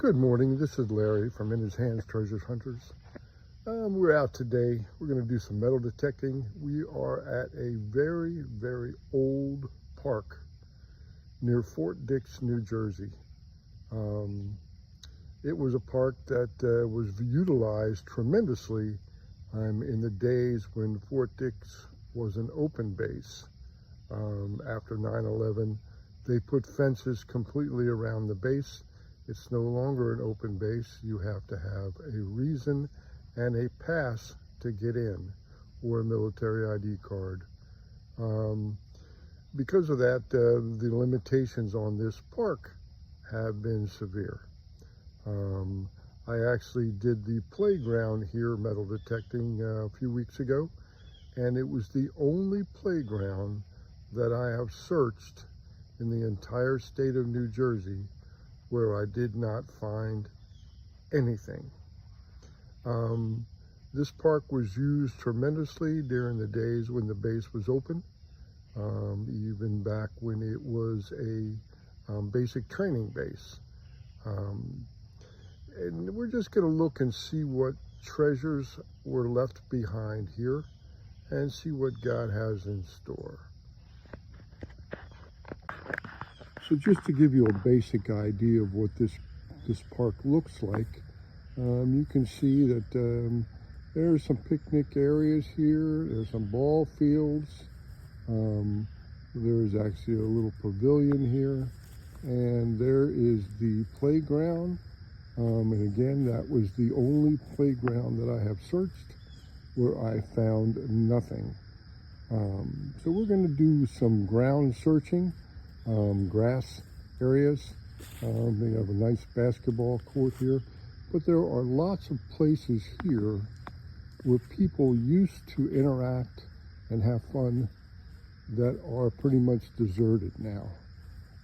Good morning, this is Larry from In His Hands Treasures Hunters. We're out today. We're going to do some metal detecting. We are at a very, very old park near Fort Dix, New Jersey. It was a park that was utilized tremendously in the days when Fort Dix was an open base. After 9/11, they put fences completely around the base. It's no longer an open base. You have to have a reason and a pass to get in, or a military ID card. Because of that, the limitations on this park have been severe. I actually did the playground here metal detecting a few weeks ago, and it was the only playground that I have searched in the entire state of New Jersey where I did not find anything. This park was used tremendously during the days when the base was open, even back when it was a basic training base. And we're just going to look and see what treasures were left behind here and see what God has in store. So just to give you a basic idea of what this park looks like, you can see that there's some picnic areas here, there's some ball fields, there's actually a little pavilion here, and there is the playground. And again, that was the only playground that I have searched where I found nothing. So we're going to do some ground searching. Grass areas. They have a nice basketball court here, but there are lots of places here where people used to interact and have fun that are pretty much deserted now.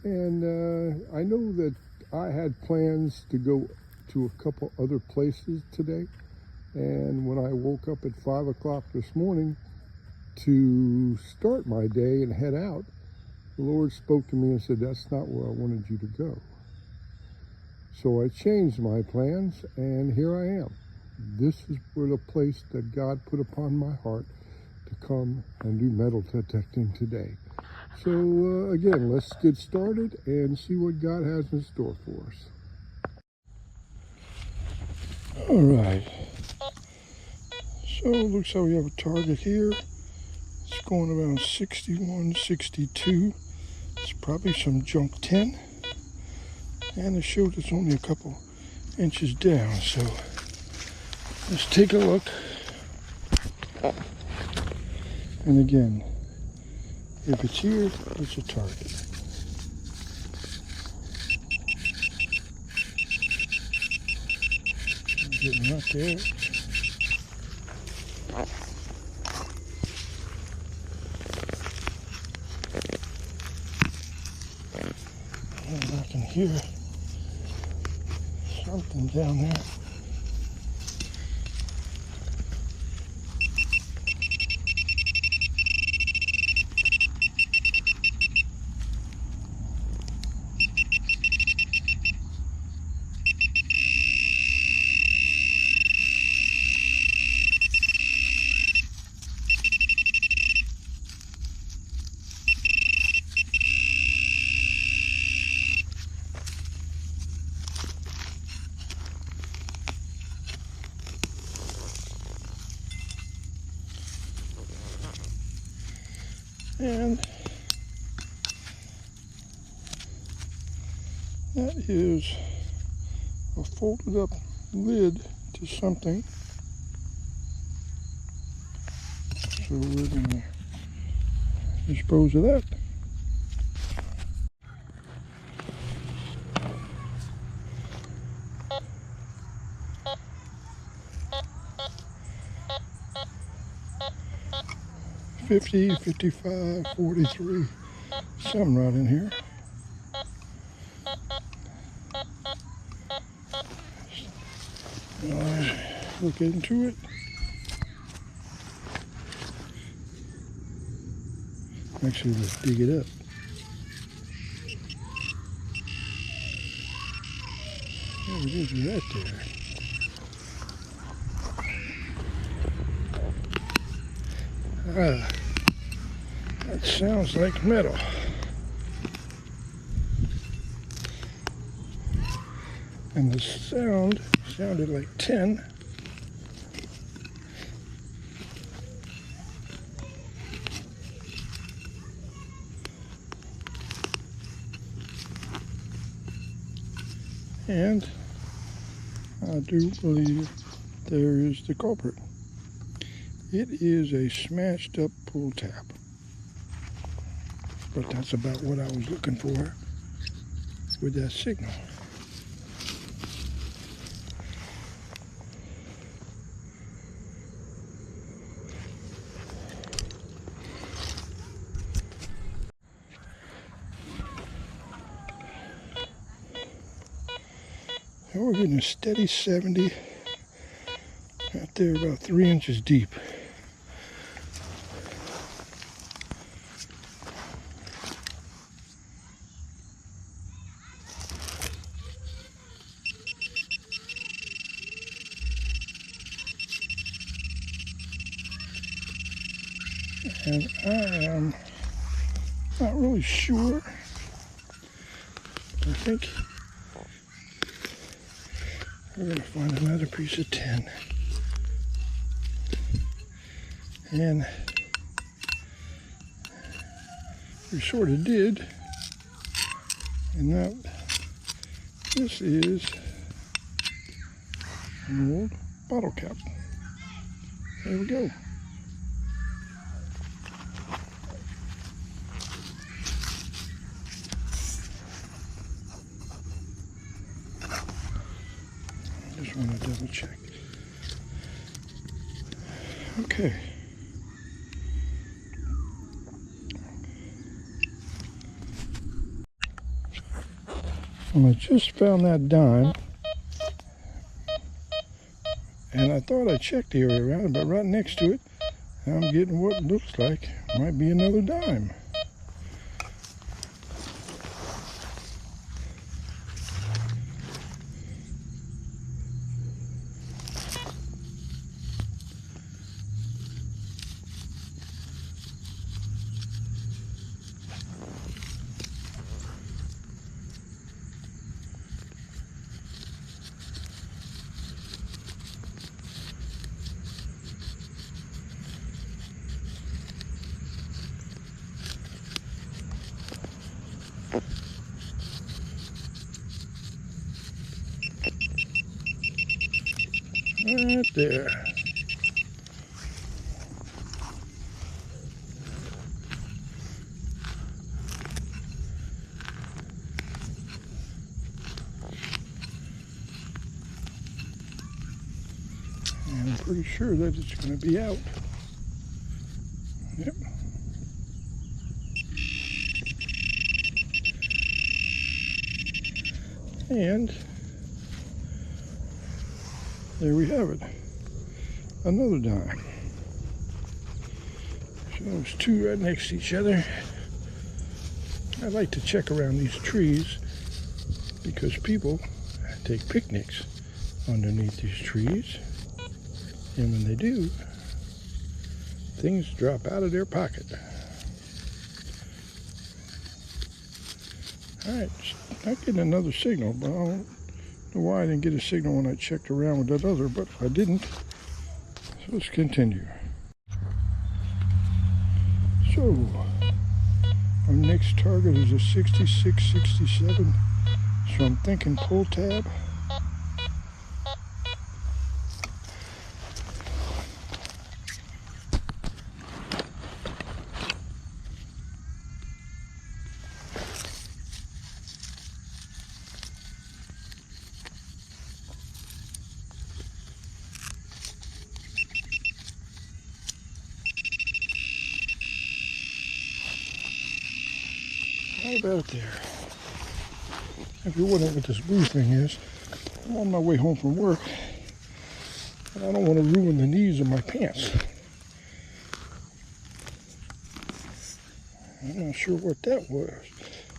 And I know that I had plans to go to a couple other places today, and when I woke up at 5 o'clock this morning to start my day and head out, the Lord spoke to me and said, that's not where I wanted you to go. So I changed my plans, and here I am. This is where the place that God put upon my heart to come and do metal detecting today. So again, let's get started and see what God has in store for us. All right. So it looks like we have a target here. It's going around 61, 62. It's probably some junk tin, and it showed it's only a couple inches down, so let's take a look. And again, if it's here, it's a target. Getting right there. And I can hear something down there. And that is a folded up lid to something. So we're going to dispose of that. $50, $55, $43, something right in here. Look into it. Actually, let's dig it up. There it is right there. Ah, that sounds like metal. And the sound sounded like tin. And I do believe there is the culprit. It is a smashed up pull tab. But that's about what I was looking for with that signal. And we're getting a steady 70 out there, about 3 inches deep. And I am not really sure. I think we're going to find another piece of tin. And we sort of did. And now this is an old bottle cap. There we go. Just want to double check. Okay. Well, I just found that dime, and I thought I checked the area around it, but right next to it, I'm getting what looks like might be another dime. Right there. And I'm pretty sure that it's going to be out. Yep. And there we have it. Another dime. So there's two right next to each other. I like to check around these trees because people take picnics underneath these trees. And when they do, things drop out of their pocket. Alright, I'm getting another signal, but I don't know why I didn't get a signal when I checked around with that other, but I didn't. So let's continue. So, our next target is a 6667. So I'm thinking pull tab. Right about there. If you're wondering what this blue thing is, I'm on my way home from work, and I don't want to ruin the knees of my pants. I'm not sure what that was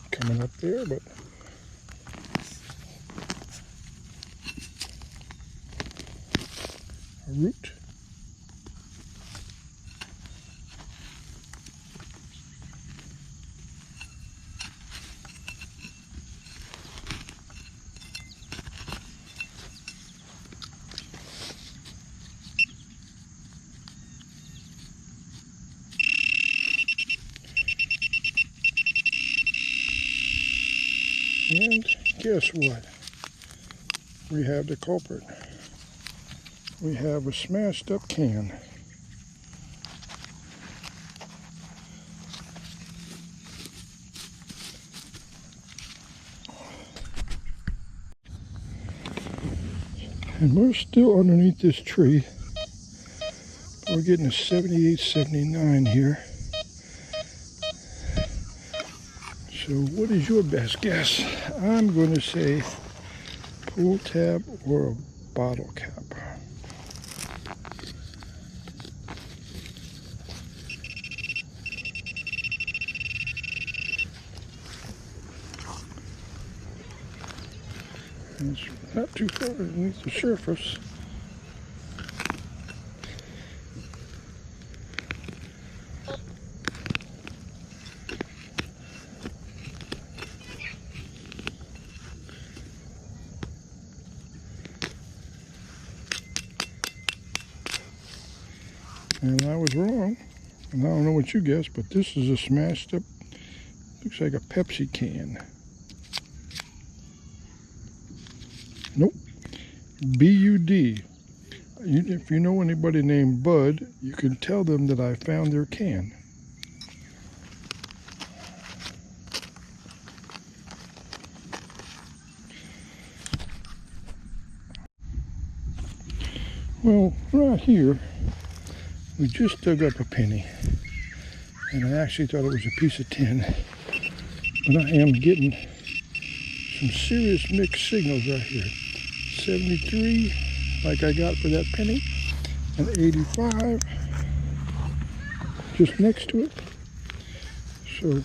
coming up there, but root. And guess what? We have the culprit. We have a smashed up can. And we're still underneath this tree. We're getting a 78, 79 here. So what is your best guess? I'm going to say pull tab or a bottle cap. It's not too far underneath the surface. And I was wrong. And I don't know what you guessed, but this is a smashed up, looks like a Pepsi can. Nope. B-U-D. If you know anybody named Bud, you can tell them that I found their can. Well, right here, we just dug up a penny. And I actually thought it was a piece of tin. But I am getting some serious mixed signals right here. 73, like I got for that penny, and 85 just next to it. So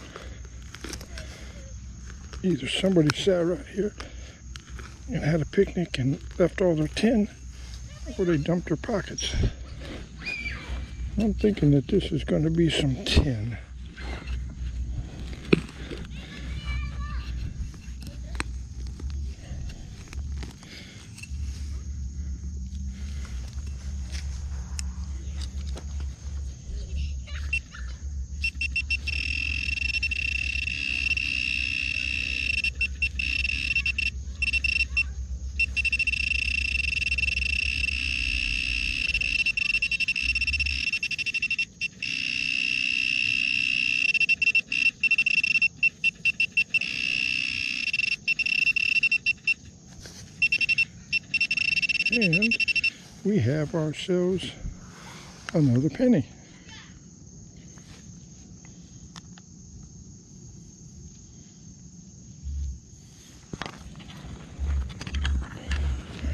either somebody sat right here and had a picnic and left all their tin, or they dumped their pockets. I'm thinking that this is going to be some tin. And we have ourselves another penny.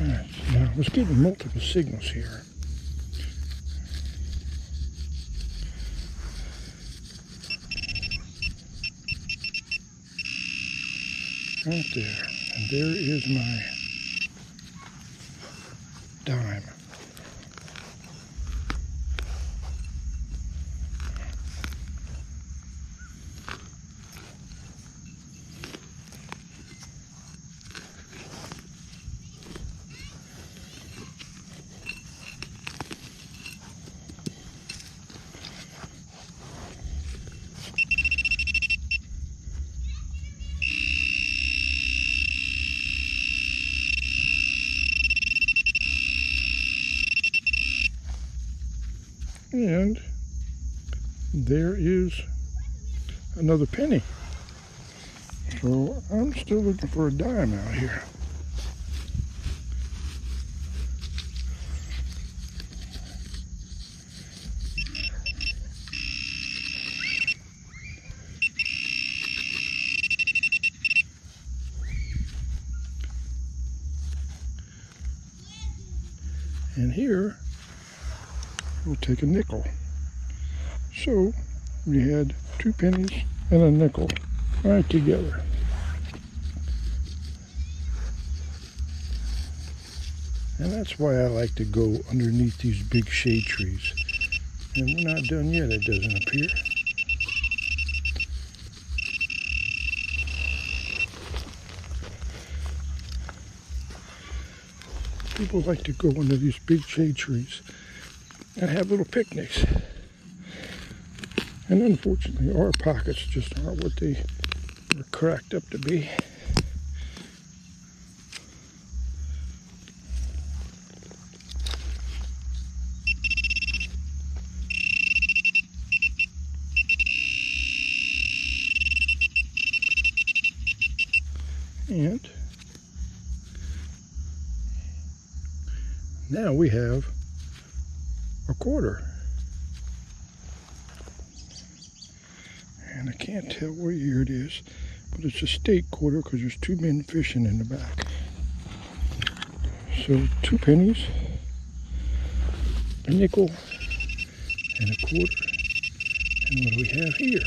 All right, now I was getting multiple signals here. Right there. And there is my dime. And there is another penny. So I'm still looking for a dime out here. And here, we'll take a nickel. So we had 2 pennies and a nickel right together. And that's why I like to go underneath these big shade trees. And we're not done yet, it doesn't appear. People like to go under these big shade trees and have little picnics. And unfortunately, our pockets just aren't what they were cracked up to be. And now we have a quarter. And I can't tell what year it is, but it's a state quarter because there's two men fishing in the back. So 2 pennies, a nickel, and a quarter. And what do we have here?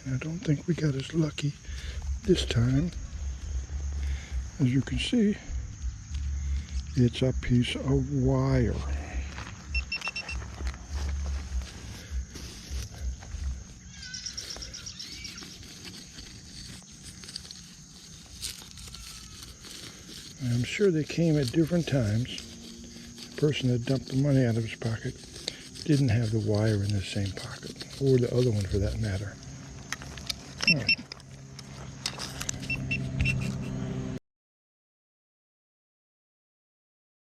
I don't think we got as lucky this time. As you can see, it's a piece of wire. I'm sure they came at different times. The person that dumped the money out of his pocket didn't have the wire in the same pocket, or the other one for that matter.